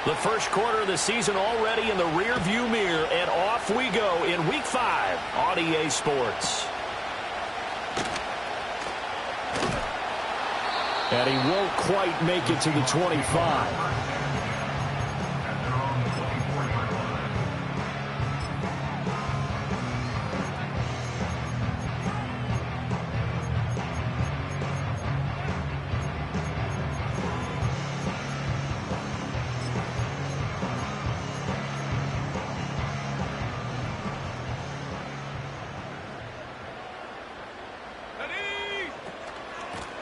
The first quarter of the season already in the rearview mirror, and off we go in Week 5 on EA Sports. And he won't quite make it to the 25.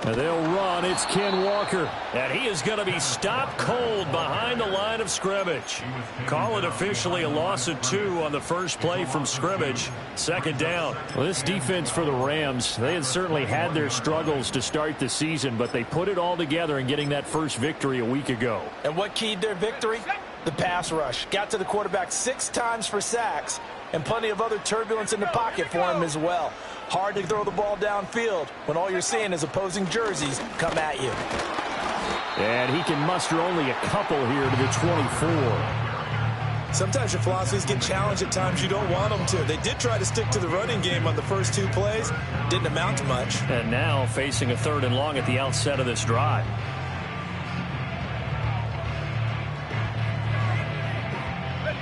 And they'll run. It's Ken Walker. And he is going to be stopped cold behind the line of scrimmage. Call it officially a loss of 2 on the first play from scrimmage. Second down. Well, this defense for the Rams, they had certainly had their struggles to start the season, but they put it all together in getting that first victory a week ago. And what keyed their victory? The pass rush. Got to the quarterback 6 times for sacks, and plenty of other turbulence in the pocket for him as well. Hard to throw the ball downfield when all you're seeing is opposing jerseys come at you. And he can muster only a couple here to the 24. Sometimes your philosophies get challenged at times you don't want them to. They did try to stick to the running game on the first 2 plays. Didn't amount to much. And now facing a 3rd and long at the outset of this drive.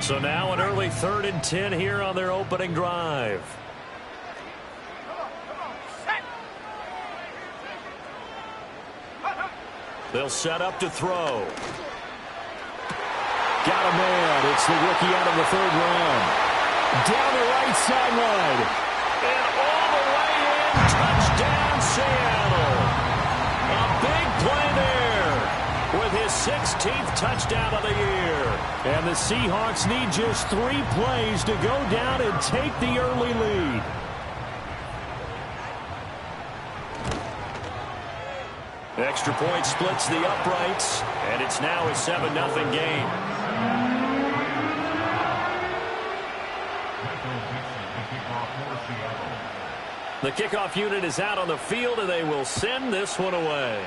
So now an early 3rd and 10 here on their opening drive. They'll set up to throw. Got a man. It's the rookie out of the 3rd round. Down the right sideline. And all the way in. Touchdown, Seattle. A big play there with his 16th touchdown of the year. And the Seahawks need just 3 plays to go down and take the early lead. Extra point splits the uprights, and it's now a 7-0 game. The kickoff unit is out on the field, and they will send this one away.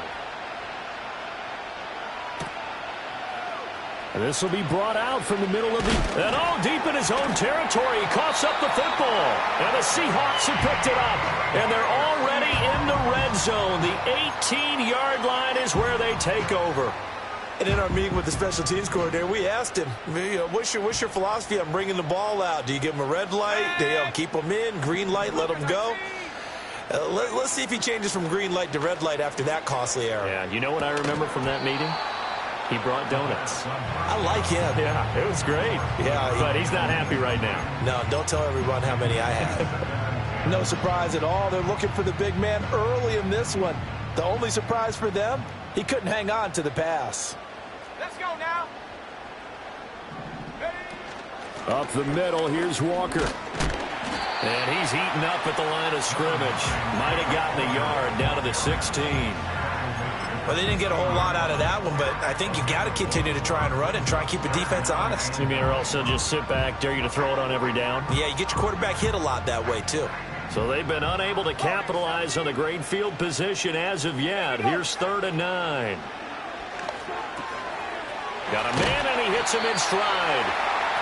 And this will be brought out from the middle of the... And all deep in his own territory. He coughs up the football. And the Seahawks have picked it up. And they're already in the red zone. The 18-yard line is where they take over. And in our meeting with the special teams coordinator, we asked him, what's your philosophy on bringing the ball out? Do you give him a red light? Do you keep them in? Green light, let them go? Let's see if he changes from green light to red light after that costly error. Yeah, you know what I remember from that meeting? He brought donuts. I like him. Yeah, it was great. Yeah, but he's not happy right now. No, don't tell everyone how many I had. No surprise at all. They're looking for the big man early in this one. The only surprise for them, he couldn't hang on to the pass. Let's go now. Up the middle, here's Walker. And he's eaten up at the line of scrimmage. Might have gotten a yard down to the 16. Well, they didn't get a whole lot out of that one, but I think you got to continue to try and run and try and keep the defense honest. You mean, or also just sit back, dare you to throw it on every down? Yeah, you get your quarterback hit a lot that way, too. So they've been unable to capitalize on the great field position as of yet. Here's 3rd and 9. Got a man, and he hits him in stride.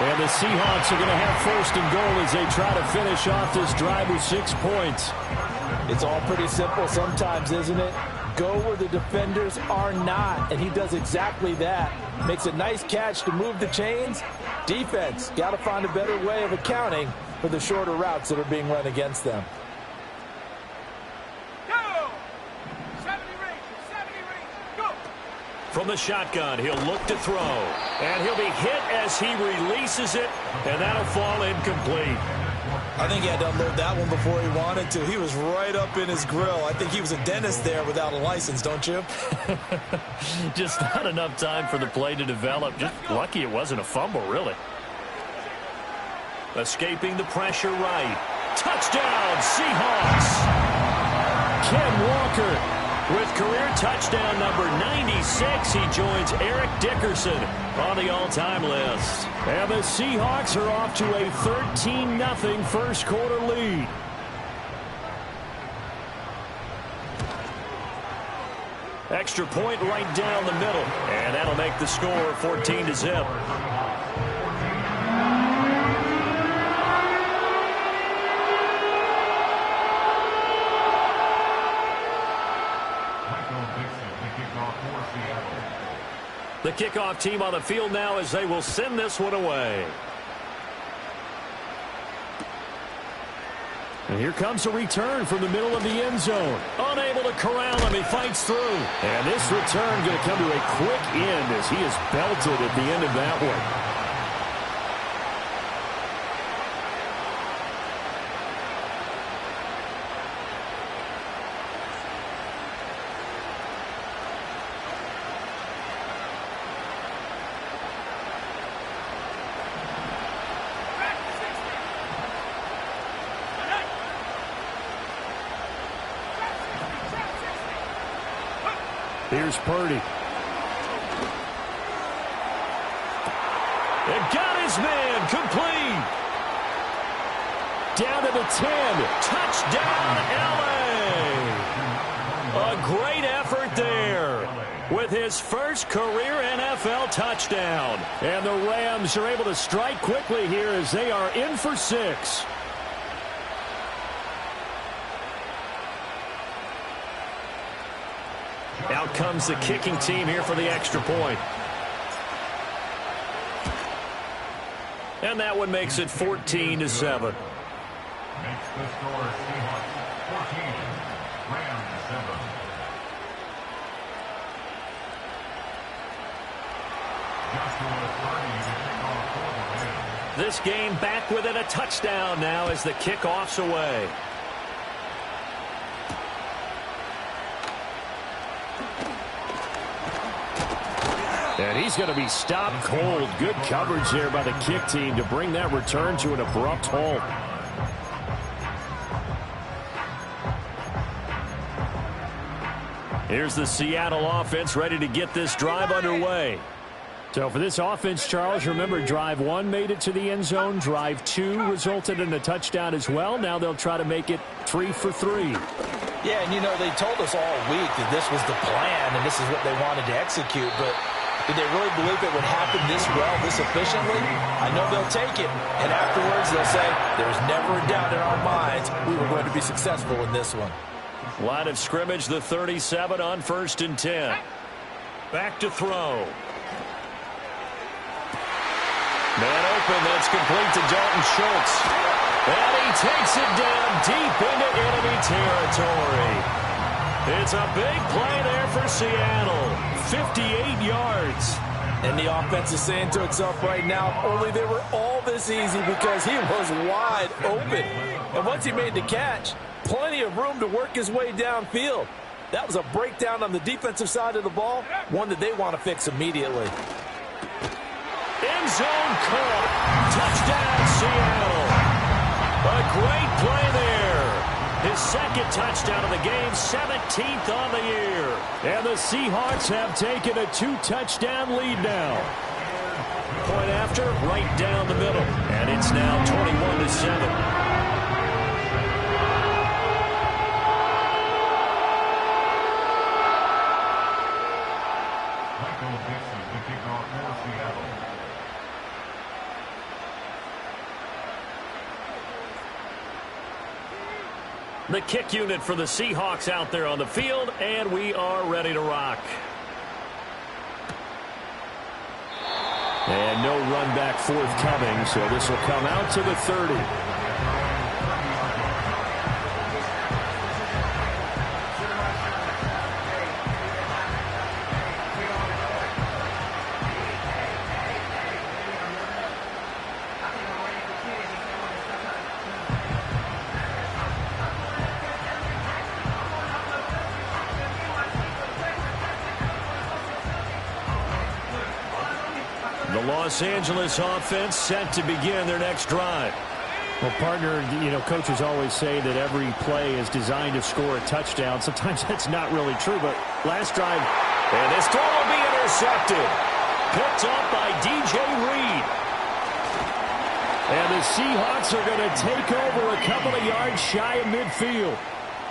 And the Seahawks are going to have 1st and goal as they try to finish off this drive with 6 points. It's all pretty simple sometimes, isn't it? Go where the defenders are not, and he does exactly that. Makes a nice catch to move the chains. Defense, got to find a better way of accounting for the shorter routes that are being run against them. Go! 70 range, go! From the shotgun, he'll look to throw. And he'll be hit as he releases it, and that'll fall incomplete. I think he had to unload that one before he wanted to. He was right up in his grill. I think he was a dentist there without a license, don't you? Just not enough time for the play to develop. Just lucky it wasn't a fumble, really. Escaping the pressure right. Touchdown, Seahawks! Ken Walker with career touchdown number 96. He joins Eric Dickerson on the all-time list. And the Seahawks are off to a 13-0 first quarter lead. Extra point right down the middle. And that'll make the score 14-0. The kickoff team on the field now as they will send this one away. And here comes a return from the middle of the end zone. Unable to corral him. He fights through. And this return going to come to a quick end as he is belted at the end of that one. Here's Purdy. And got his man complete. Down to the 10. Touchdown, L.A. A great effort there with his first career NFL touchdown. And the Rams are able to strike quickly here as they are in for 6. Out comes the kicking team here for the extra point. And that one makes it 14-7. Makes the score Seahawks 14, Rams 7. This game back within a touchdown now as the kickoff's away. And he's going to be stopped cold. Good coverage there by the kick team to bring that return to an abrupt halt. Here's the Seattle offense ready to get this drive underway. So for this offense, Charles, remember drive 1 made it to the end zone. Drive 2 resulted in a touchdown as well. Now they'll try to make it 3 for 3. Yeah, and you know, they told us all week that this was the plan and this is what they wanted to execute, but did they really believe it would happen this well, this efficiently? I know they'll take it, and afterwards they'll say, there's never a doubt in our minds we were going to be successful in this one. Line of scrimmage, the 37 on 1st and 10. Back to throw. Man open, that's complete to Dalton Schultz. And he takes it down deep into enemy territory. It's a big play there for Seattle. 58 yards. And the offense is saying to itself right now, only they were all this easy because he was wide open. And once he made the catch, plenty of room to work his way downfield. That was a breakdown on the defensive side of the ball, one that they want to fix immediately. End zone caught. Touchdown, Seattle. A great play there. His second touchdown of the game, 17th on the year. And the Seahawks have taken a 2-touchdown lead now. Point after, right down the middle. And it's now 21-7. The kick unit for the Seahawks out there on the field, and we are ready to rock. And no run back forthcoming, so this will come out to the 30. The Los Angeles offense set to begin their next drive. Well, partner, you know, coaches always say that every play is designed to score a touchdown. Sometimes that's not really true, but last drive. And this throw will be intercepted. Picked up by DJ Reed. And the Seahawks are going to take over a couple of yards shy of midfield.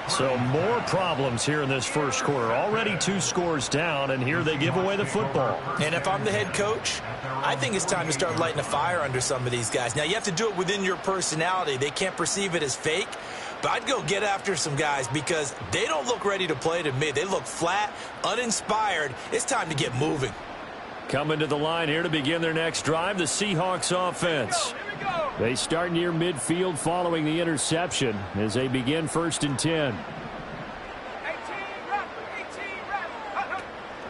So more problems here in this first quarter. Already 2 scores down, and here they give away the football. And if I'm the head coach, I think it's time to start lighting a fire under some of these guys. Now, you have to do it within your personality. They can't perceive it as fake. But I'd go get after some guys because they don't look ready to play to me. They look flat, uninspired. It's time to get moving. Coming to the line here to begin their next drive, the Seahawks offense. They start near midfield following the interception as they begin 1st and 10.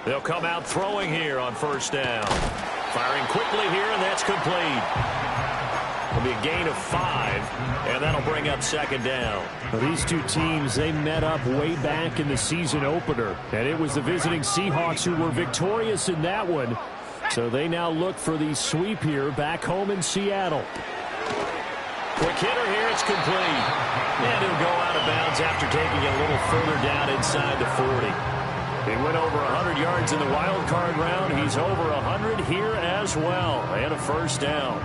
They'll come out throwing here on 1st down. Firing quickly here, and that's complete. It'll be a gain of 5, and that'll bring up 2nd down. Well, these two teams, they met up way back in the season opener, and it was the visiting Seahawks who were victorious in that one. So they now look for the sweep here back home in Seattle. Quick hitter here, it's complete. And it'll go out of bounds after taking it a little further down inside the 40. He went over 100 yards in the wild card round. He's over 100 here as well, and a 1st down.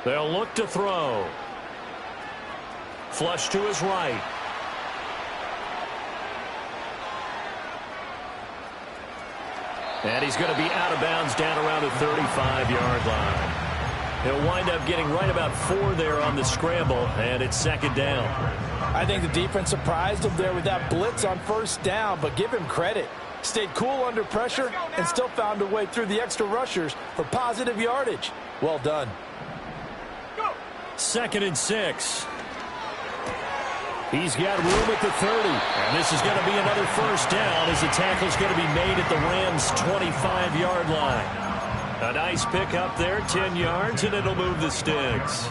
They'll look to throw. Flush to his right. And he's going to be out of bounds down around the 35-yard line. He'll wind up getting right about 4 there on the scramble, and it's 2nd down. I think the defense surprised him there with that blitz on 1st down, but give him credit. Stayed cool under pressure and still found a way through the extra rushers for positive yardage. Well done. 2nd and 6. He's got room at the 30. And this is going to be another 1st down as the tackle's going to be made at the Rams' 25-yard line. A nice pick up there, 10 yards, and it'll move the sticks.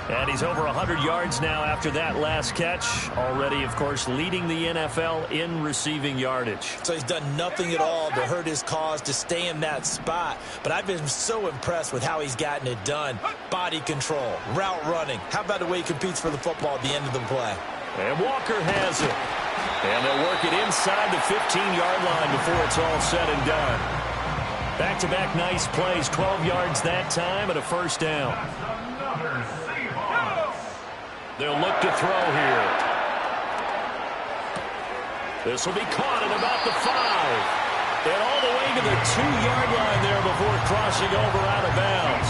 And he's over 100 yards now after that last catch. Already, of course, leading the NFL in receiving yardage. So he's done nothing at all to hurt his cause to stay in that spot. But I've been so impressed with how he's gotten it done. Body control, route running. How about the way he competes for the football at the end of the play? And Walker has it. And they'll work it inside the 15-yard line before it's all said and done. Back-to-back nice plays, 12 yards that time and a 1st down. They'll look to throw here. This will be caught at about the 5. And all the way to the 2-yard line there before crossing over out of bounds.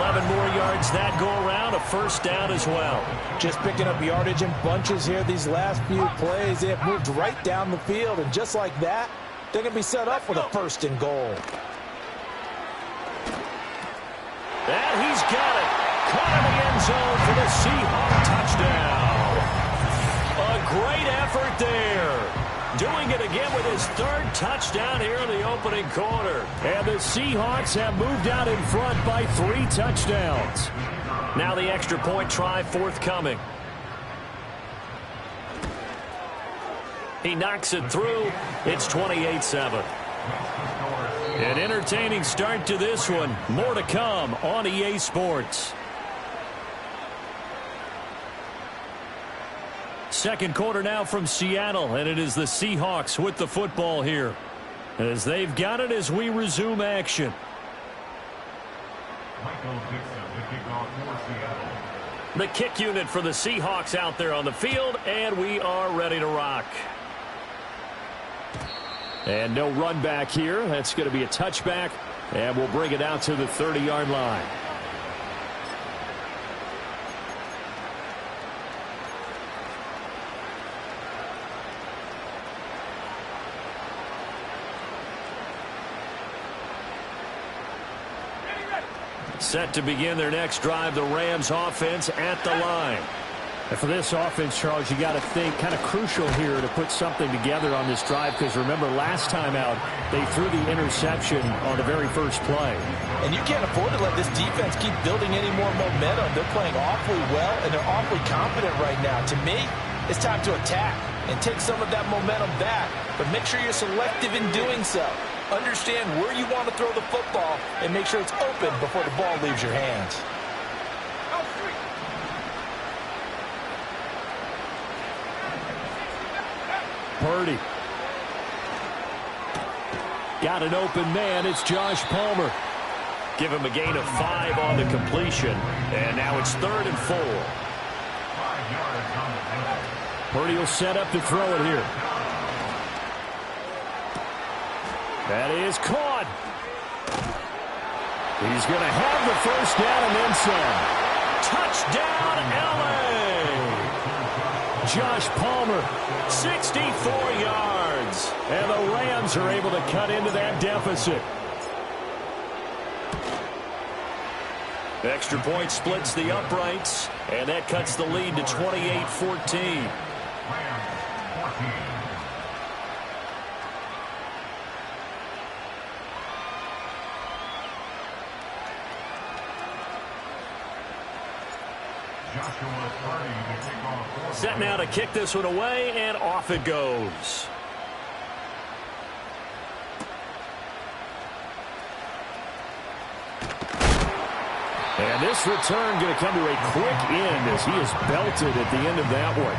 11 more yards that go around, a 1st down as well. Just picking up yardage in bunches here these last few plays. They have moved right down the field, and just like that, they're going to be set up with a 1st and goal. And he's got it. Caught in the end zone for the Seahawks touchdown. A great effort there. Doing it again with his 3rd touchdown here in the opening quarter. And the Seahawks have moved out in front by 3 touchdowns. Now the extra point try forthcoming. He knocks it through. It's 28-7. An entertaining start to this one. More to come on EA Sports. 2nd quarter now from Seattle, and it is the Seahawks with the football here as they've got it as we resume action. The kick unit for the Seahawks out there on the field, and we are ready to rock. And no run back here. That's going to be a touchback, and we'll bring it out to the 30-yard line. Set to begin their next drive, the Rams offense at the line. And for this offense, Charles, you got to think kind of crucial here to put something together on this drive, because remember last time out they threw the interception on the very first play. And you can't afford to let this defense keep building any more momentum. They're playing awfully well, and they're awfully confident right now. To me, it's time to attack and take some of that momentum back, but make sure you're selective in doing so. Understand where you want to throw the football and make sure it's open before the ball leaves your hands. Purdy. Got an open man. It's Josh Palmer. Give him a gain of 5 on the completion. And now it's 3rd and 4. 5 yards on the play. Purdy will set up to throw it here. That is caught. He's going to have the first down and then some. Touchdown, L.A. Josh Palmer. 64 yards. And the Rams are able to cut into that deficit. Extra point splits the uprights, and that cuts the lead to 28-14. Set now to kick this one away, and off it goes. And this return going to come to a quick end as he is belted at the end of that one.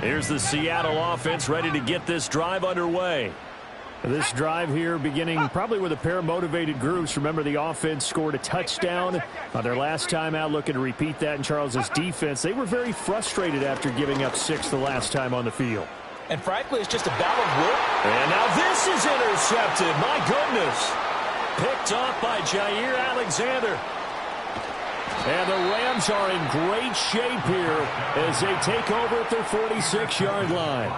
Here's the Seattle offense ready to get this drive underway. This drive here beginning probably with a pair of motivated groups. Remember, the offense scored a touchdown on their last time out, looking to repeat that in Charles's defense. They were very frustrated after giving up 6 the last time on the field. And frankly, it's just a battle of will. And now this is intercepted. My goodness. Picked off by Jair Alexander. And the Rams are in great shape here as they take over at their 46-yard line.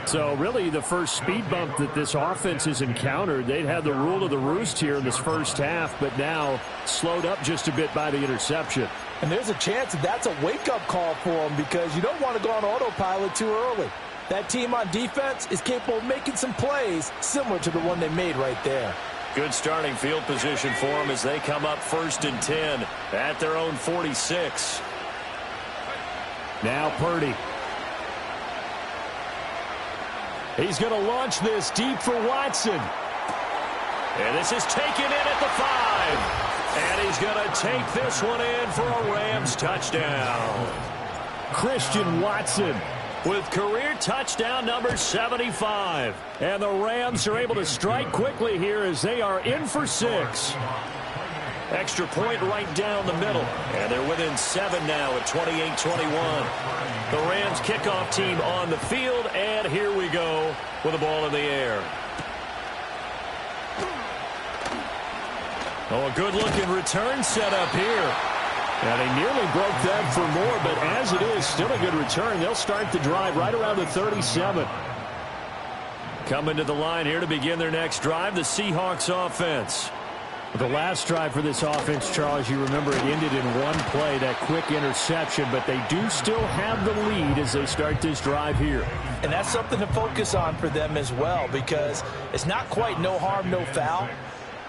So really the first speed bump that this offense has encountered. They'd had the rule of the roost here in this first half, but now slowed up just a bit by the interception. And there's a chance that that's a wake-up call for them because you don't want to go on autopilot too early. That team on defense is capable of making some plays similar to the one they made right there. Good starting field position for them as they come up 1st and 10 at their own 46. Now Purdy. He's going to launch this deep for Watson. And this is taken in at the 5. And he's going to take this one in for a Rams touchdown. Christian Watson with career touchdown number 75. And the Rams are able to strike quickly here as they are in for 6. Extra point right down the middle. And they're within 7 now at 28-21. The Rams kickoff team on the field, and here we go with the ball in the air. Oh, a good-looking return set up here. And they nearly broke that for more, but as it is, still a good return. They'll start the drive right around the 37. Coming to the line here to begin their next drive, the Seahawks offense. The last drive for this offense, Charles, you remember it ended in one play, that quick interception, but they do still have the lead as they start this drive here. And that's something to focus on for them as well because it's not quite no harm, no foul.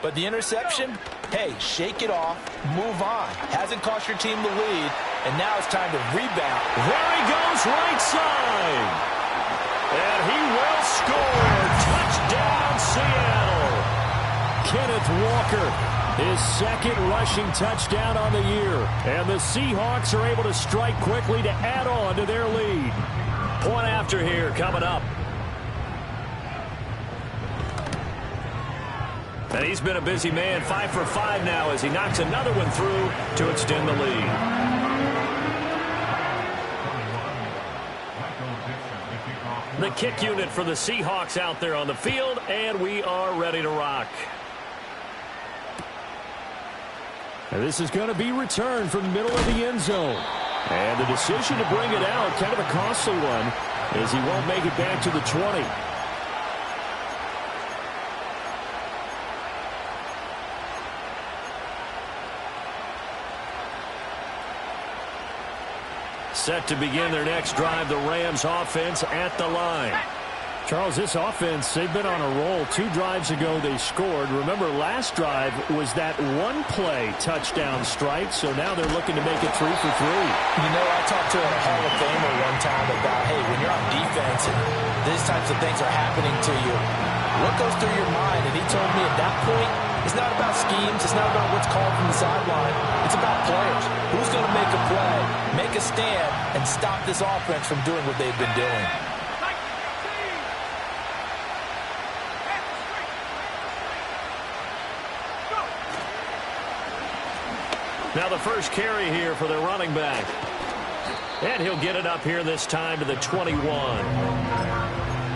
But the interception, hey, shake it off, move on. Hasn't cost your team the lead, and now it's time to rebound. There he goes, right side. And he will score. Touchdown, Seattle. Kenneth Walker, his second rushing touchdown on the year. And the Seahawks are able to strike quickly to add on to their lead. Point after here coming up. And he's been a busy man, 5 for 5 now as he knocks another one through to extend the lead. The kick unit for the Seahawks out there on the field, and we are ready to rock. And this is going to be returned from the middle of the end zone. And the decision to bring it out, kind of a costly one, as he won't make it back to the 20. Set to begin their next drive, the Rams offense at the line. Charles, this offense, they've been on a roll. 2 drives ago, they scored. Remember, last drive was that one-play touchdown strike, so now they're looking to make it 3 for 3. You know, I talked to a Hall of Famer one time about, hey, when you're on defense and these types of things are happening to you, what goes through your mind? And he told me at that point, it's not about schemes. It's not about what's called from the sideline. It's about players. Who's going to make a play, make a stand, and stop this offense from doing what they've been doing. Now the first carry here for their running back. And he'll get it up here this time to the 21.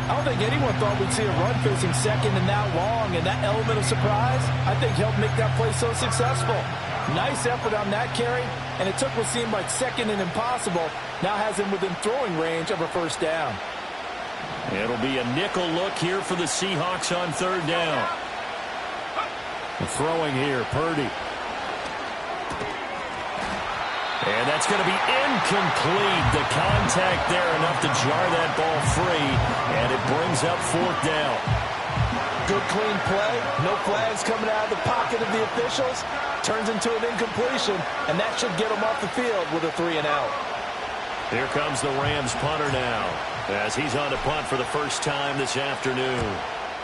I don't think anyone thought we'd see a run facing second and that long, and that element of surprise, I think, helped make that play so successful. Nice effort on that carry, and it took what seemed like second and impossible, now has him within throwing range of a first down. It'll be a nickel look here for the Seahawks on 3rd down. Throwing here, Purdy. And that's going to be incomplete. The contact there enough to jar that ball free, and it brings up 4th down. Good clean play. No flags coming out of the pocket of the officials. Turns into an incompletion, and that should get them off the field with a 3-and-out. Here comes the Rams punter now, as he's on to punt for the first time this afternoon.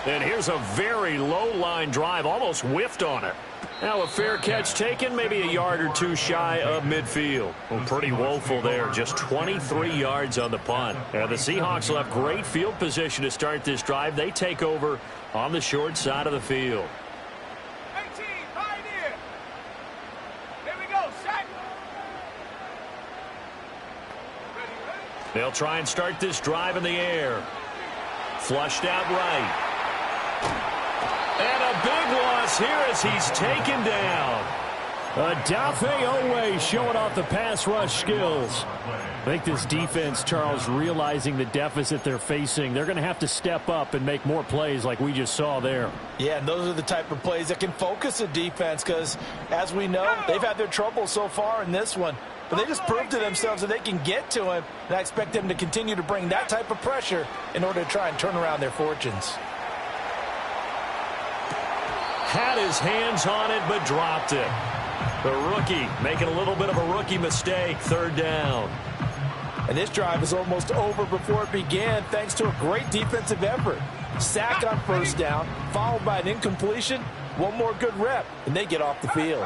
And here's a very low-line drive, almost whiffed on it. Now a fair catch taken, maybe a yard or 2 shy of midfield. Well, pretty woeful there, just 23 yards on the punt. And the Seahawks will have great field position to start this drive. They take over on the short side of the field. 18, pioneer. Here we go, set. Ready. They'll try and start this drive in the air. Flushed out right. And a big loss here as he's taken down. Dafe Owe showing off the pass rush skills. I think this defense, Charles, realizing the deficit they're facing, they're going to have to step up and make more plays like we just saw there. Yeah, and those are the type of plays that can focus a defense because, as we know, they've had their trouble so far in this one. But they just proved to themselves that they can get to him, and I expect them to continue to bring that type of pressure in order to try and turn around their fortunes. Had his hands on it, but dropped it. The rookie making a little bit of a rookie mistake. 3rd down. And this drive is almost over before it began thanks to a great defensive effort. Sack on 1st down, followed by an incompletion. One more good rep, and they get off the field.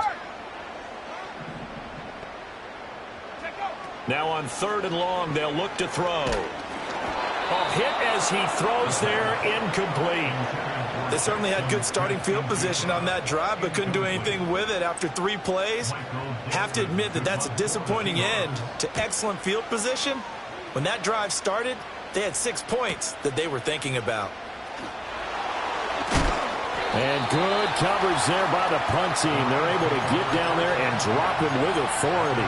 Now on 3rd and long, they'll look to throw. A hit as he throws there, incomplete. They certainly had good starting field position on that drive, but couldn't do anything with it after 3 plays. Have to admit that that's a disappointing end to excellent field position. When that drive started, they had 6 points that they were thinking about. And good coverage there by the punt team. They're able to get down there and drop him with authority.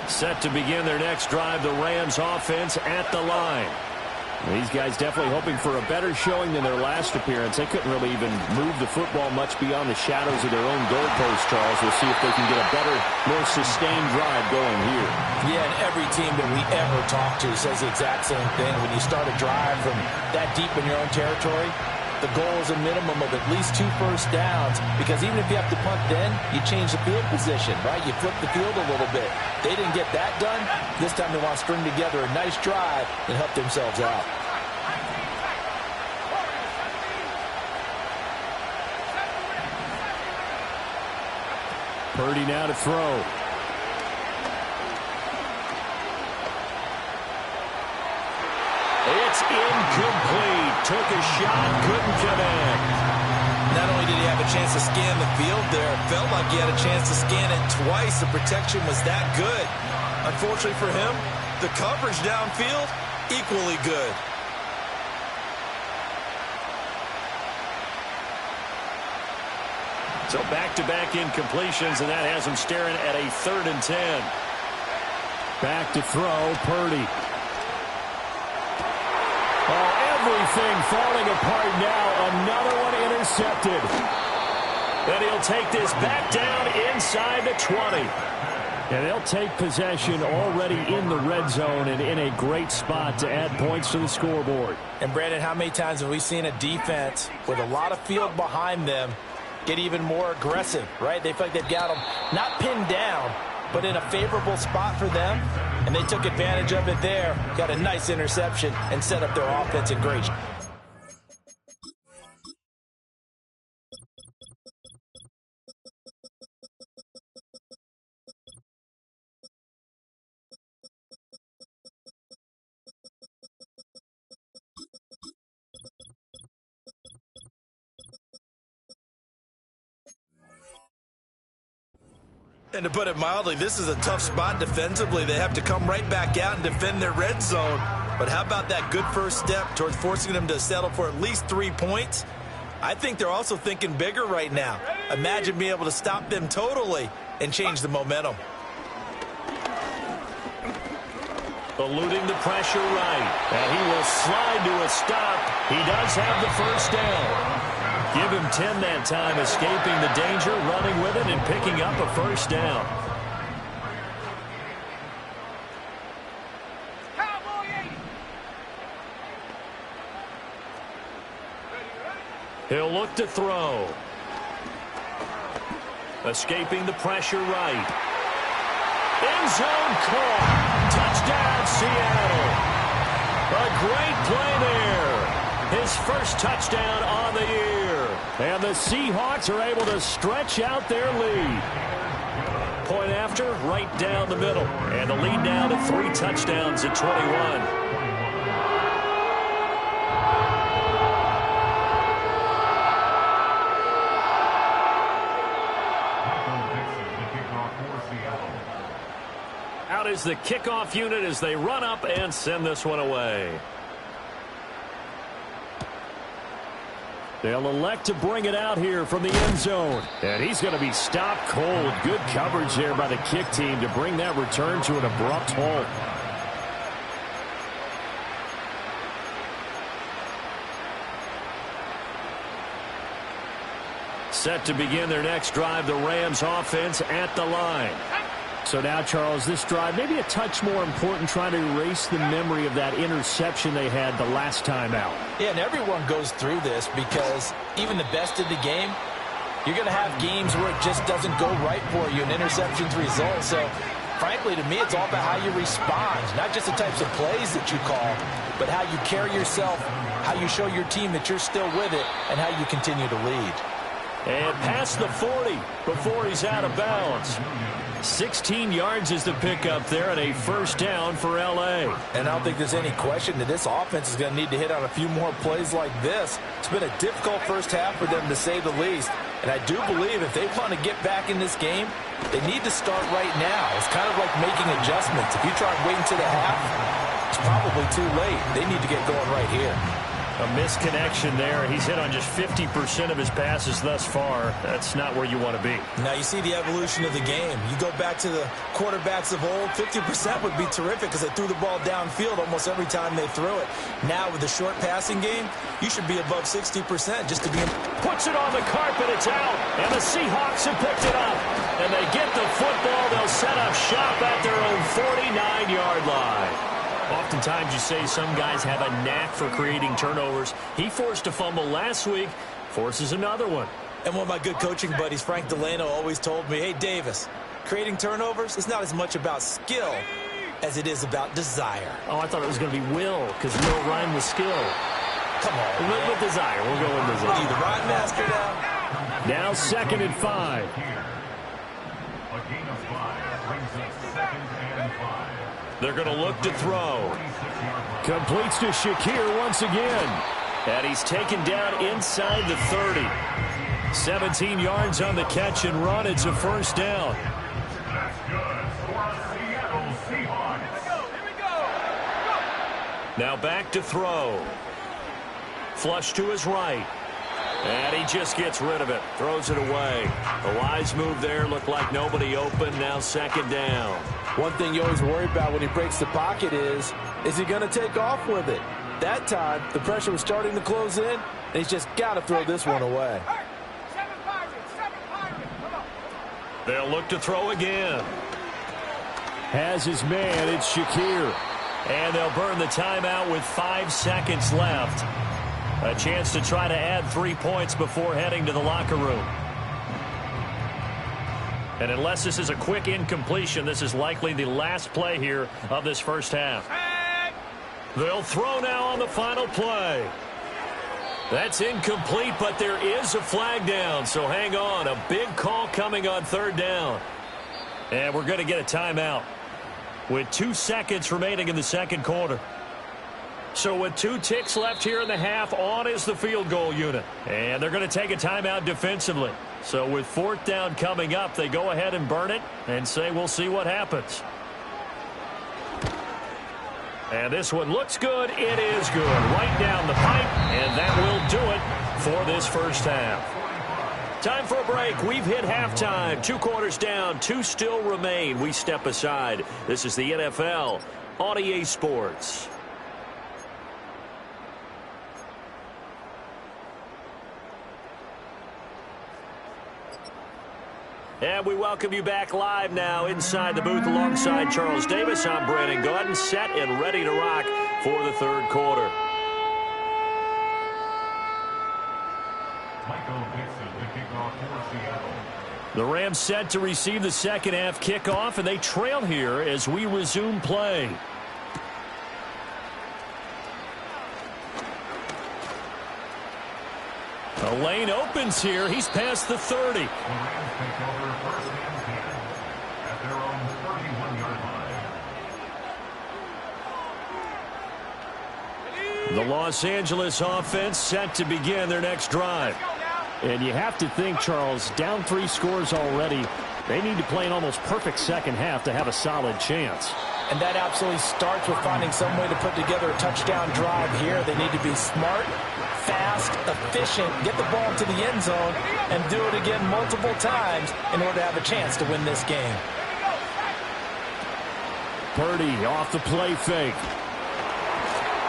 Set to begin their next drive, the Rams offense at the line. These guys definitely hoping for a better showing than their last appearance. They couldn't really even move the football much beyond the shadows of their own goalpost, Charles. We'll see if they can get a better, more sustained drive going here. Yeah, and every team that we ever talk to says the exact same thing. When you start a drive from that deep in your own territory, the goal is a minimum of at least 2 first downs, because even if you have to punt then, you change the field position, right? You flip the field a little bit. They didn't get that done. This time they want to string together a nice drive and help themselves out. Purdy now to throw. It's incomplete. Took a shot, couldn't connect. Not only did he have a chance to scan the field there, it felt like he had a chance to scan it twice. The protection was that good. Unfortunately for him, the coverage downfield, equally good. So back-to-back incompletions, and that has him staring at a 3rd and 10. Back to throw, Purdy. Everything falling apart now. Another one intercepted. And he'll take this back down inside the 20. And they'll take possession already in the red zone and in a great spot to add points to the scoreboard. And, Brandon, how many times have we seen a defense with a lot of field behind them get even more aggressive, right? They feel like they've got them not pinned down, but in a favorable spot for them, and they took advantage of it there, got a nice interception, and set up their offense in great. And to put it mildly, this is a tough spot defensively. They have to come right back out and defend their red zone. But how about that good first step towards forcing them to settle for at least 3 points? I think they're also thinking bigger right now. Imagine being able to stop them totally and change the momentum. Eluding the pressure right. And he will slide to a stop. He does have the first down. Give him 10 that time, escaping the danger, running with it, and picking up a first down. He'll look to throw. Escaping the pressure right. End zone caught. Touchdown, Seattle. A great play there. His first touchdown on the year. And the Seahawks are able to stretch out their lead. Point after, right down the middle. And the lead now to 3 touchdowns at 21. Out is the kickoff unit as they run up and send this one away. They'll elect to bring it out here from the end zone. And he's going to be stopped cold. Good coverage there by the kick team to bring that return to an abrupt halt. Set to begin their next drive, the Rams offense at the line. So now, Charles, this drive maybe a touch more important, trying to erase the memory of that interception they had the last time out. Yeah, and everyone goes through this because even the best in the game, you're going to have games where it just doesn't go right for you, and interceptions result. So, frankly, to me, it's all about how you respond, not just the types of plays that you call, but how you carry yourself, how you show your team that you're still with it, and how you continue to lead. And past the 40 before he's out of bounds. 16 yards is the pickup there and a first down for L.A. And I don't think there's any question that this offense is going to need to hit on a few more plays like this. It's been a difficult first half for them, to say the least. And I do believe if they want to get back in this game, they need to start right now. It's kind of like making adjustments. If you try and wait until the half, it's probably too late. They need to get going right here. A misconnection there. He's hit on just 50% of his passes thus far. That's not where you want to be. Now you see the evolution of the game. You go back to the quarterbacks of old, 50% would be terrific because they threw the ball downfield almost every time they threw it. Now with the short passing game, you should be above 60% just to be in. Puts it on the carpet. It's out. And the Seahawks have picked it up. And they get the football. They'll set up shop at their own 49-yard line. Oftentimes you say some guys have a knack for creating turnovers. He forced a fumble last week, forces another one. And one of my good coaching buddies, Frank Delano, always told me, hey, Davis, creating turnovers is not as much about skill as it is about desire. Oh, I thought it was going to be will, because will rhyme with skill. Come on, We'll live with desire. We'll go with desire. Are you the rhyme master now? Now 2nd and 5. A gain of 5 brings us 2nd and 5. They're going to look to throw. Completes to Shakir once again. And he's taken down inside the 30. 17 yards on the catch and run. It's a first down. That's good for Seattle Seahawks. Here we go. Now back to throw. Flush to his right. And he just gets rid of it. Throws it away. A wise move there. Looked like nobody open. Now 2nd down. One thing you always worry about when he breaks the pocket is he going to take off with it? That time, the pressure was starting to close in, and he's just got to throw this one away. They'll look to throw again. Has his man, it's Shakir. And they'll burn the timeout with 5 seconds left. A chance to try to add 3 points before heading to the locker room. And unless this is a quick incompletion, this is likely the last play here of this first half. They'll throw now on the final play. That's incomplete, but there is a flag down, so hang on. A big call coming on third down. And we're going to get a timeout with 2 seconds remaining in the second quarter. So with 2 ticks left here in the half, on is the field goal unit. And they're going to take a timeout defensively. So with fourth down coming up, they go ahead and burn it and say we'll see what happens. And this one looks good. It is good. Right down the pipe, and that will do it for this first half. Time for a break. We've hit halftime. 2 quarters down. 2 still remain. We step aside. This is the NFL on EA Sports. And we welcome you back live now inside the booth alongside Charles Davis. I'm Brandon Gaudin, set and ready to rock for the third quarter. The Rams set to receive the second half kickoff, and they trail here as we resume play. A lane opens here. He's past the 30. The Rams take over first and 10 at their own 31-yard line. The Los Angeles offense set to begin their next drive. And you have to think, Charles, down 3 scores already. They need to play an almost perfect second half to have a solid chance. And that absolutely starts with finding some way to put together a touchdown drive here. They need to be smart, fast, efficient, get the ball to the end zone, and do it again multiple times in order to have a chance to win this game. Purdy off the play fake.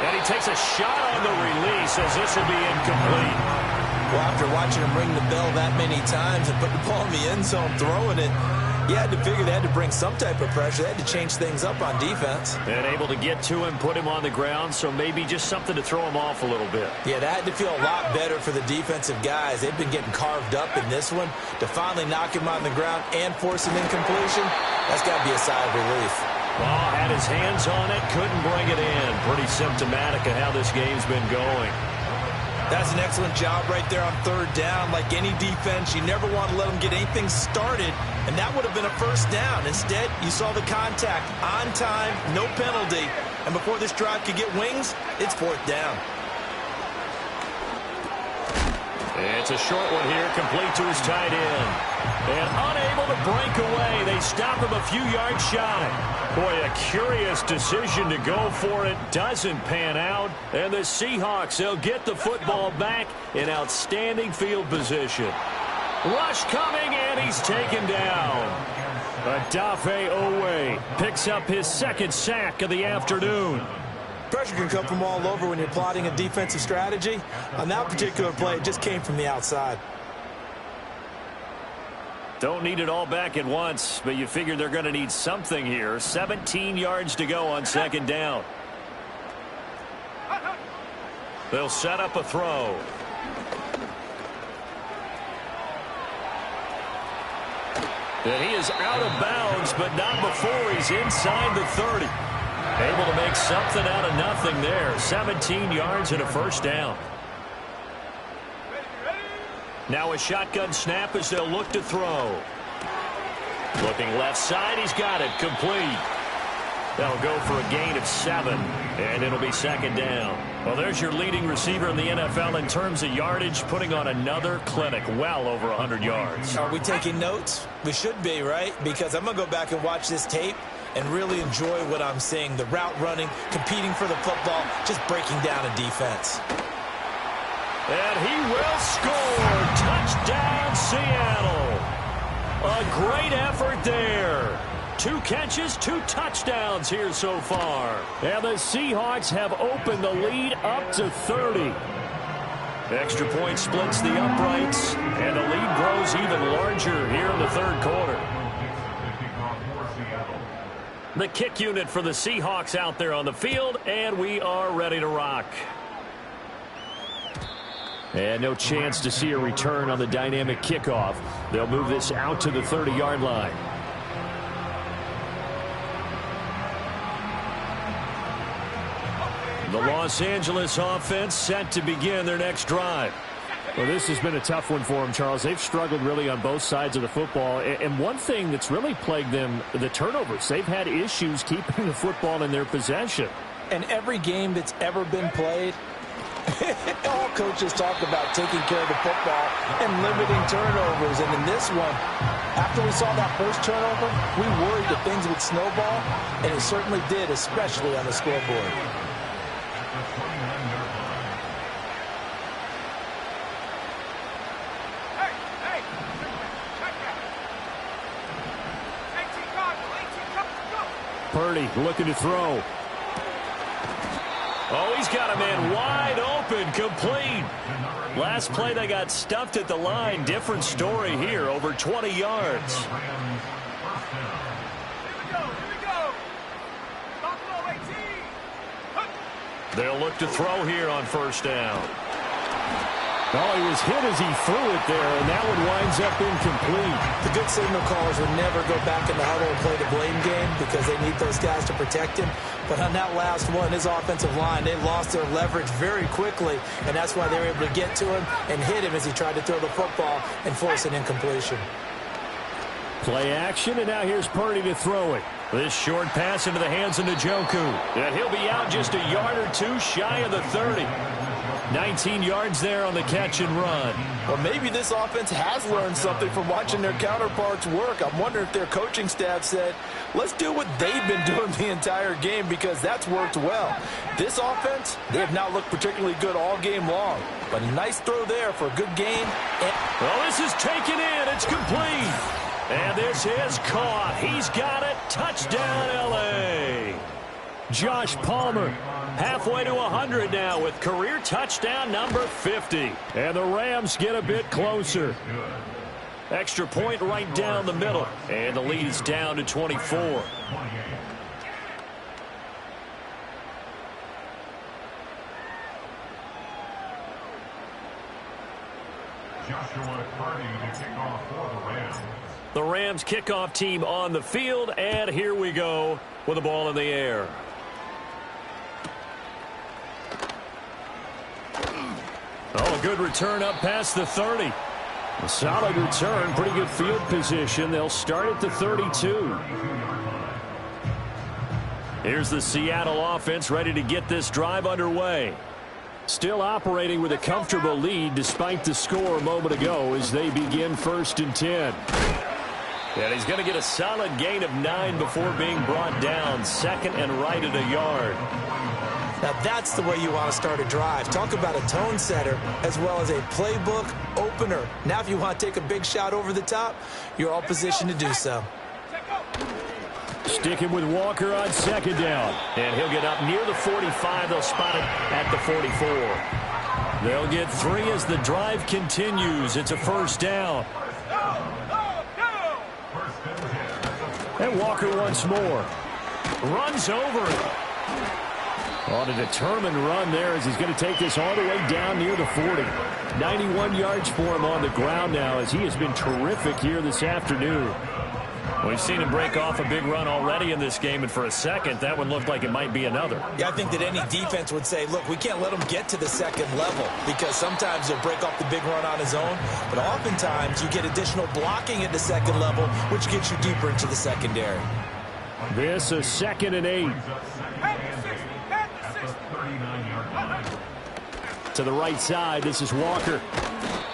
And he takes a shot on the release as this will be incomplete. Well, after watching him ring the bell that many times and put the ball in the end zone, throwing it, you had to figure they had to bring some type of pressure. They had to change things up on defense. And able to get to him, put him on the ground, so maybe just something to throw him off a little bit. Yeah, that had to feel a lot better for the defensive guys. They've been getting carved up in this one. To finally knock him on the ground and force an incompletion, that's got to be a sigh of relief. Well, had his hands on it, couldn't bring it in. Pretty symptomatic of how this game's been going. That's an excellent job right there on third down. Like any defense, you never want to let them get anything started, and that would have been a first down. Instead, you saw the contact on time, no penalty, and before this drive could get wings, it's fourth down. It's a short one here, complete to his tight end. And unable to break away. They stop him a few yards shy. Boy, a curious decision to go for it. Doesn't pan out. And the Seahawks, they'll get the football back in outstanding field position. Rush coming, and he's taken down. Odafe Owe picks up his second sack of the afternoon. Pressure can come from all over when you're plotting a defensive strategy. On that particular play, it just came from the outside. Don't need it all back at once, but you figure they're going to need something here. 17 yards to go on second down. They'll set up a throw. And he is out of bounds, but not before he's inside the 30. Able to make something out of nothing there. 17 yards and a first down. Now a shotgun snap as they'll look to throw. Looking left side, he's got it. Complete. That'll go for a gain of 7, and it'll be second down. Well, there's your leading receiver in the NFL in terms of yardage, putting on another clinic, well over 100 yards. Are we taking notes? We should be, right? Because I'm going to go back and watch this tape and really enjoy what I'm seeing. The route running, competing for the football, just breaking down a defense. And he will score. Touchdown, Seattle. A great effort there. 2 catches, 2 touchdowns here so far. And the Seahawks have opened the lead up to 30. Extra point splits the uprights, and the lead grows even larger here in the third quarter. The kick unit for the Seahawks out there on the field, and we are ready to rock. And no chance to see a return on the dynamic kickoff. They'll move this out to the 30-yard line. The Los Angeles offense set to begin their next drive. Well, this has been a tough one for them, Charles. They've struggled really on both sides of the football. And one thing that's really plagued them, the turnovers. They've had issues keeping the football in their possession. And every game that's ever been played, all coaches talk about taking care of the football and limiting turnovers. And in this one, after we saw that first turnover, we worried that things would snowball, and it certainly did, especially on the scoreboard. Purdy looking to throw. Oh, he's got a man wide open, complete. Last play, they got stuffed at the line. Different story here, over 20 yards. Here we go. Buffalo 18. They'll look to throw here on first down. Oh, he was hit as he threw it there, and that one winds up incomplete. The good signal callers would never go back in the huddle and play the blame game because they need those guys to protect him. But on that last one, his offensive line, they lost their leverage very quickly, and that's why they were able to get to him and hit him as he tried to throw the football and force an incompletion. Play action, and now here's Purdy to throw it. This short pass into the hands of Njoku. And he'll be out just a yard or two shy of the 30. 19 yards there on the catch and run. Well, maybe this offense has learned something from watching their counterparts work. I'm wondering if their coaching staff said, let's do what they've been doing the entire game because that's worked well. This offense, they have not looked particularly good all game long. But a nice throw there for a good gain. Well, this is taken in. It's complete. And this is caught. He's got it. Touchdown, L.A. Josh Palmer halfway to 100 now with career touchdown number 50. And the Rams get a bit closer. Extra point right down the middle. And the lead is down to 24. Joshua Purdy to kick off for the Rams. The Rams kickoff team on the field, and here we go with the ball in the air. Oh, a good return up past the 30. A solid return, pretty good field position. They'll start at the 32. Here's the Seattle offense ready to get this drive underway. Still operating with a comfortable lead despite the score a moment ago as they begin 1st and 10. And he's going to get a solid gain of 9 before being brought down. 2nd and right at a yard. Now that's the way you want to start a drive. Talk about a tone setter as well as a playbook opener. Now if you want to take a big shot over the top, you're all positioned to do so. Sticking with Walker on 2nd down. And he'll get up near the 45. They'll spot it at the 44. They'll get 3 as the drive continues. It's a 1st down. And Walker once more. Runs over it. On a determined run there as he's going to take this all the way down near the 40. 91 yards for him on the ground now as he has been terrific here this afternoon. We've seen him break off a big run already in this game, and for a second, that one looked like it might be another. Yeah, I think that any defense would say, look, we can't let him get to the 2nd level because sometimes he'll break off the big run on his own, but oftentimes you get additional blocking at the 2nd level, which gets you deeper into the secondary. This a 2nd and 8. To the right side, this is Walker.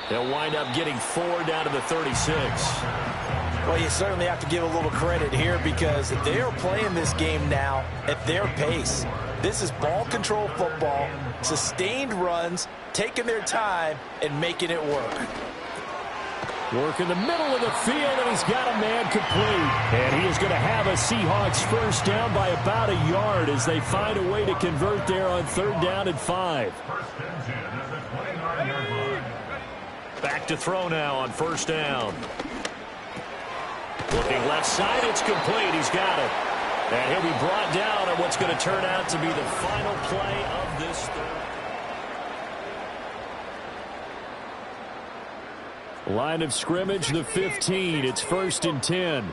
They'll wind up getting 4 down to the 36. Well, you certainly have to give a little credit here because they are playing this game now at their pace. This is ball control football, sustained runs, taking their time, and making it work. Work in the middle of the field, and he's got a man complete. And he is going to have a Seahawks first down by about a yard as they find a way to convert there on 3rd down and 5. First and 10 at the 29-yard line. Back to throw now on 1st down. Looking left side, it's complete. He's got it. And he'll be brought down on what's going to turn out to be the final play of this third. Line of scrimmage, the 15. It's 1st and 10.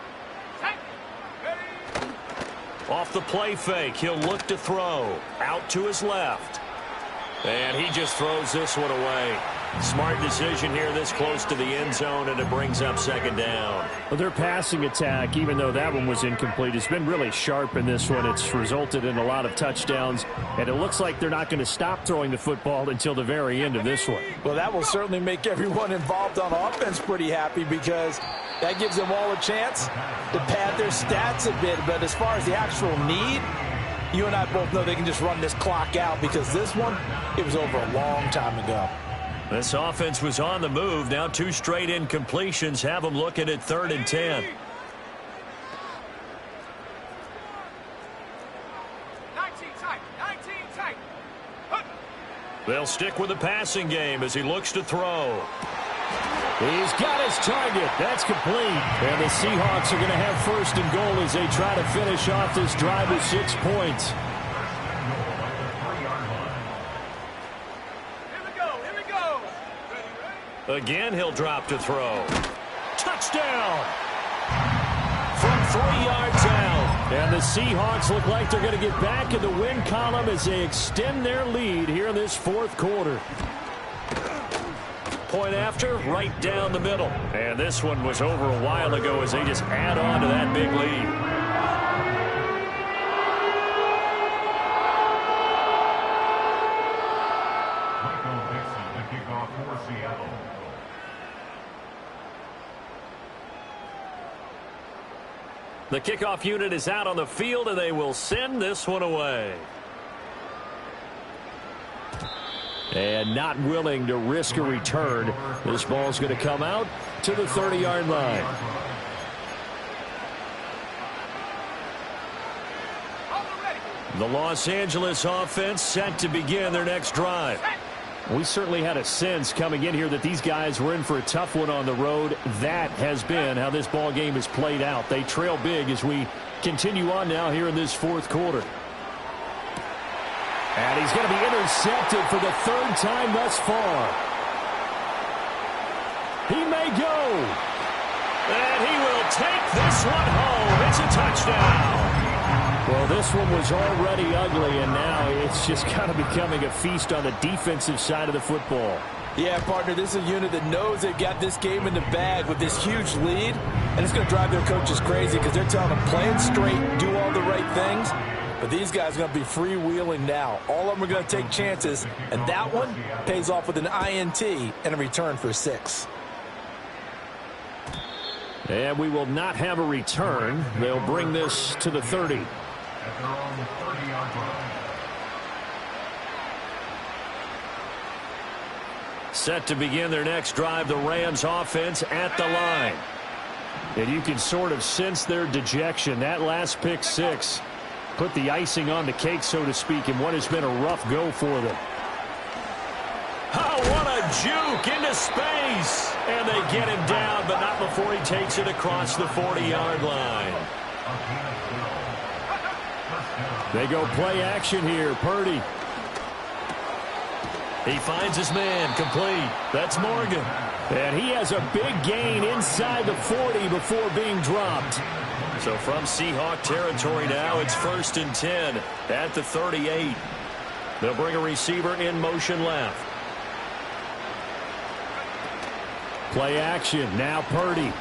Off the play fake, he'll look to throw. Out to his left. And he just throws this one away. Smart decision here this close to the end zone, and it brings up 2nd down. Well, their passing attack, even though that one was incomplete, has been really sharp in this one. It's resulted in a lot of touchdowns, and it looks like they're not going to stop throwing the football until the very end of this one. Well, that will certainly make everyone involved on offense pretty happy because that gives them all a chance to pad their stats a bit. But as far as the actual need, you and I both know they can just run this clock out because this one, it was over a long time ago. This offense was on the move. Now 2 straight incompletions have them looking at 3rd and 10. 19 tight. They'll stick with the passing game as he looks to throw. He's got his target. That's complete. And the Seahawks are going to have 1st and goal as they try to finish off this drive with 6 points. Again, he'll drop to throw. Touchdown! From 3 yards out. And the Seahawks look like they're going to get back in the win column as they extend their lead here in this 4th quarter. Point after, right down the middle. And this one was over a while ago as they just add on to that big lead. The kickoff unit is out on the field, and they will send this one away. And not willing to risk a return. This ball's going to come out to the 30-yard line. The Los Angeles offense set to begin their next drive. We certainly had a sense coming in here that these guys were in for a tough one on the road. That has been how this ball game has played out. They trail big as we continue on now here in this 4th quarter. And he's going to be intercepted for the 3rd time thus far. He may go. And he will take this one home. It's a touchdown. Well, this one was already ugly, and now it's just kind of becoming a feast on the defensive side of the football. Yeah, partner, this is a unit that knows they've got this game in the bag with this huge lead, and it's going to drive their coaches crazy because they're telling them play it straight, do all the right things. But these guys are going to be freewheeling now. All of them are going to take chances, and that one pays off with an INT and a return for 6. And we will not have a return. They'll bring this to the 30. At their own 30-yard line. Set to begin their next drive, the Rams offense at the line. And you can sort of sense their dejection. That last pick 6 put the icing on the cake, so to speak, in what has been a rough go for them. Oh, what a juke into space. And they get him down, but not before he takes it across the 40-yard line. They go play action here. Purdy. He finds his man, complete. That's Morgan. And he has a big gain inside the 40 before being dropped. So from Seahawk territory now, it's 1st and 10 at the 38. They'll bring a receiver in motion left. Play action. Now Purdy.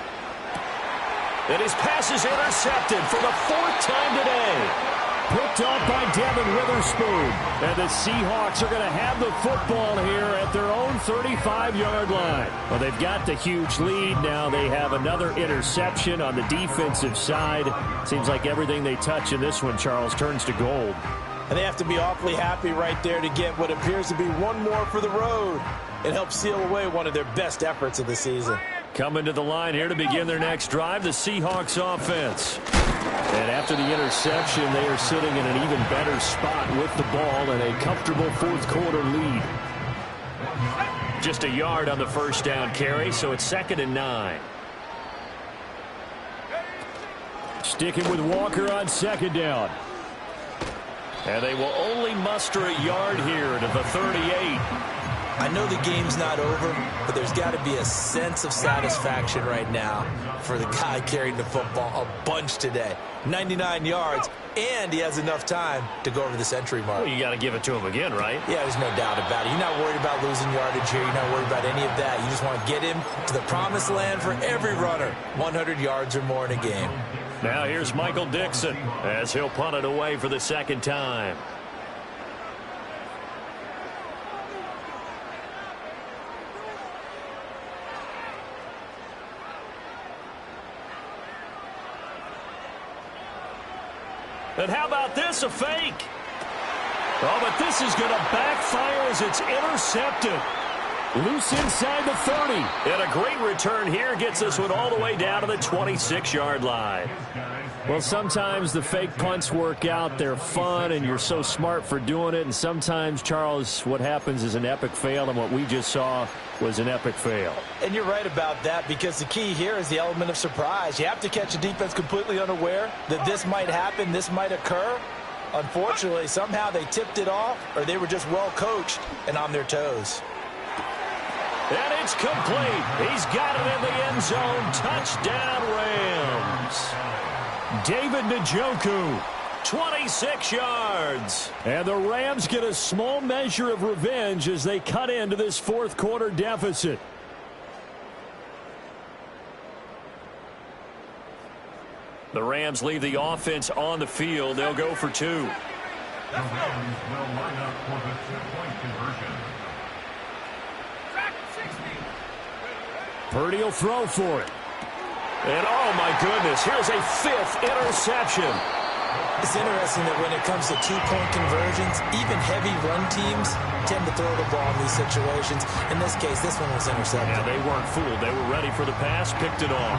And his pass is intercepted for the 4th time today. Picked up by Devin Witherspoon. And the Seahawks are going to have the football here at their own 35-yard line. Well, they've got the huge lead. Now they have another interception on the defensive side. Seems like everything they touch in this one, Charles, turns to gold. And they have to be awfully happy right there to get what appears to be one more for the road. It helps seal away one of their best efforts of the season. Coming to the line here to begin their next drive, the Seahawks offense. And after the interception, they are sitting in an even better spot with the ball and a comfortable fourth quarter lead. Just a yard on the first down carry, so it's 2nd and 9. Sticking with Walker on 2nd down. And they will only muster a yard here to the 38. I know the game's not over, but there's got to be a sense of satisfaction right now for the guy carrying the football a bunch today. 99 yards, and he has enough time to go over the century mark. Well, you got to give it to him again, right? Yeah, there's no doubt about it. You're not worried about losing yardage here. You're not worried about any of that. You just want to get him to the promised land for every runner. 100 yards or more in a game. Now here's Michael Dixon as he'll punt it away for the 2nd time. And how about this, a fake? Oh, but this is going to backfire as it's intercepted. Loose inside the 30. And a great return here gets this one all the way down to the 26-yard line. Well, sometimes the fake punts work out. They're fun, and you're so smart for doing it. And sometimes, Charles, what happens is an epic fail, and what we just saw was an epic fail. And you're right about that, because the key here is the element of surprise. You have to catch the defense completely unaware that this might happen, this might occur. Unfortunately, somehow they tipped it off, or they were just well coached and on their toes. And it's complete. He's got it in the end zone. Touchdown, Rams. David Njoku, 26 yards. And the Rams get a small measure of revenge as they cut into this fourth quarter deficit. The Rams leave the offense on the field. They'll go for 2. The Rams will line up for the 2-point conversion. Purdy will throw for it. And oh my goodness, here's a 5th interception. It's interesting that when it comes to 2-point conversions, even heavy run teams tend to throw the ball in these situations. In this case, this one was intercepted. Yeah, they weren't fooled. They were ready for the pass, picked it off.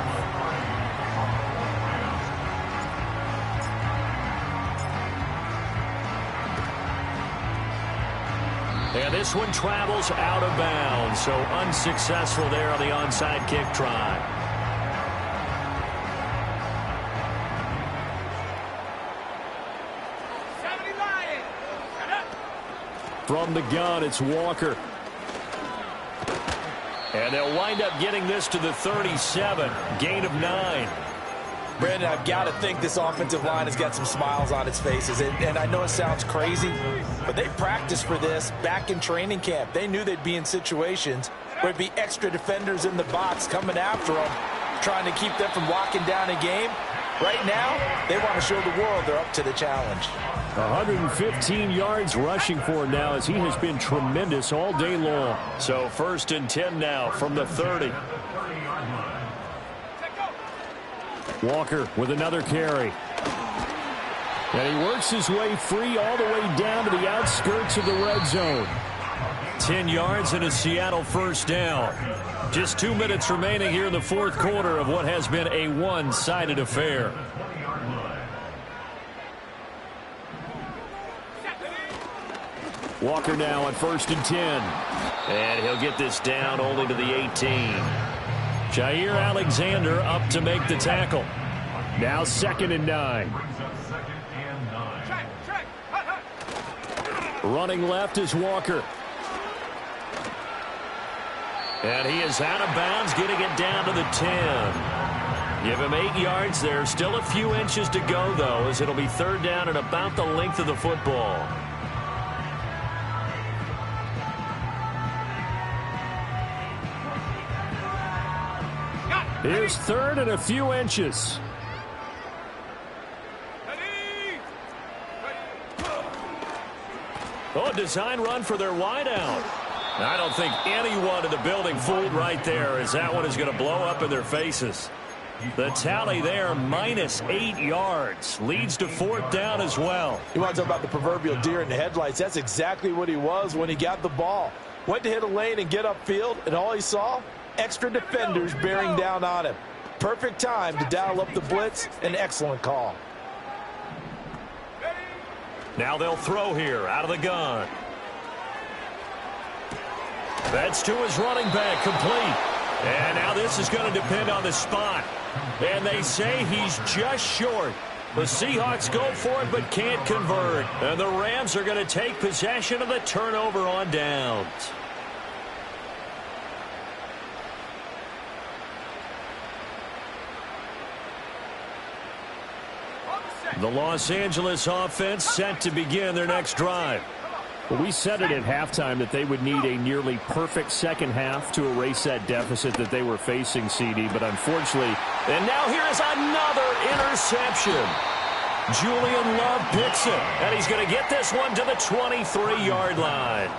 And this one travels out of bounds, so unsuccessful there on the onside kick try. From the gun, it's Walker. And they'll wind up getting this to the 37, gain of 9. Brandon, I've got to think this offensive line has got some smiles on its faces. And I know it sounds crazy, but they practiced for this back in training camp. They knew they'd be in situations where it'd be extra defenders in the box coming after them, trying to keep them from locking down a game. Right now, they want to show the world they're up to the challenge. 115 yards rushing for him now, as he has been tremendous all day long. So 1st and 10 now from the 30. Walker with another carry. And he works his way free all the way down to the outskirts of the red zone. 10 yards and a Seattle first down. Just 2 minutes remaining here in the fourth quarter of what has been a one-sided affair. Walker now on 1st and 10. And he'll get this down only to the 18. Jair Alexander up to make the tackle. Now 2nd and 9. Running left is Walker. And he is out of bounds, getting it down to the 10. Give him 8 yards there. Still a few inches to go, though, as it'll be 3rd down and about the length of the football. Here's 3rd and a few inches. Oh, a design run for their wideout. I don't think anyone in the building fooled right there, as that one is going to blow up in their faces. The tally there, minus 8 yards. Leads to 4th down as well. You want to talk about the proverbial deer in the headlights? That's exactly what he was when he got the ball. Went to hit a lane and get upfield, and all he saw, extra defenders bearing down on him. Perfect time to dial up the blitz. An excellent call. Now they'll throw here out of the gun. That's to his running back, complete. And now this is going to depend on the spot. And they say he's just short. The Seahawks go for it but can't convert. And the Rams are going to take possession of the turnover on downs. The Los Angeles offense set to begin their next drive. Well, we said it at halftime that they would need a nearly perfect second half to erase that deficit that they were facing, CD, but unfortunately. And now here is another interception. Julian Love picks it, and he's going to get this one to the 23-yard line.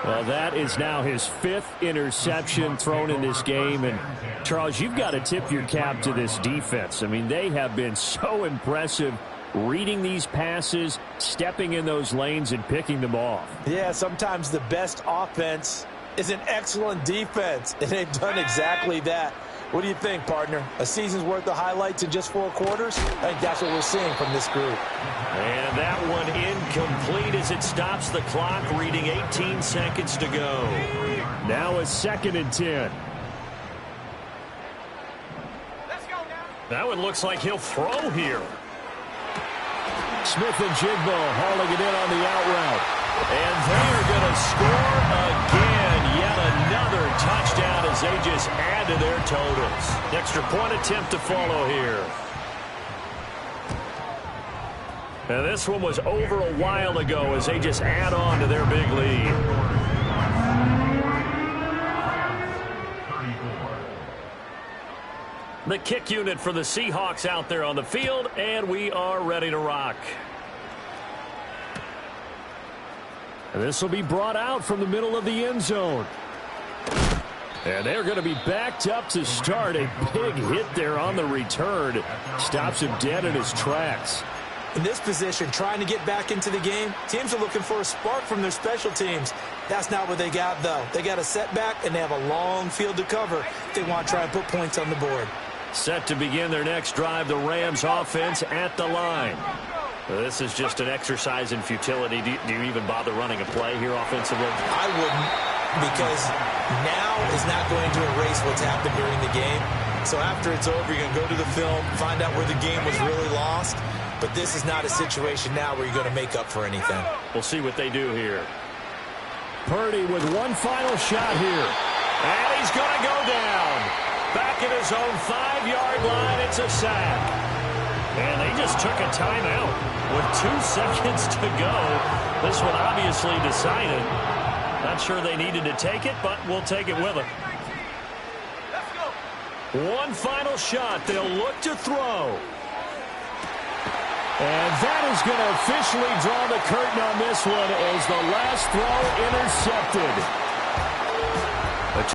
Well, that is now his 5th interception thrown in this game. And, Charles, you've got to tip your cap to this defense. I mean, they have been so impressive reading these passes, stepping in those lanes, and picking them off. Yeah, sometimes the best offense is an excellent defense, and they've done exactly that. What do you think, partner? A season's worth of highlights in just 4 quarters? I think that's what we're seeing from this group. And that one incomplete as it stops the clock, reading 18 seconds to go. Now a 2nd and 10. Let's go now. That one looks like he'll throw here. Smith and Jigbo hauling it in on the out route. And they are going to score again. Yet another touchdown as they just add to their totals. Extra point attempt to follow here. And this one was over a while ago as they just add on to their big lead. 34. The kick unit for the Seahawks out there on the field, and we are ready to rock. And this will be brought out from the middle of the end zone. And they're going to be backed up to start. A big hit there on the return. Stops him dead in his tracks. In this position, trying to get back into the game, teams are looking for a spark from their special teams. That's not what they got, though. They got a setback, and they have a long field to cover if they want to try and put points on the board. Set to begin their next drive, the Rams offense at the line. This is just an exercise in futility. Do you even bother running a play here offensively? I wouldn't, because now is not going to erase what's happened during the game. So after it's over, you're going to go to the film, find out where the game was really lost. But this is not a situation now where you're going to make up for anything. We'll see what they do here. Purdy with one final shot here. And he's going to go down. Back at his own 5-yard line, it's a sack. And they just took a timeout with 2 seconds to go. This one obviously decided. Not sure they needed to take it, but we'll take it with them. Let's go. One final shot. They'll look to throw. And that is going to officially draw the curtain on this one as the last throw intercepted.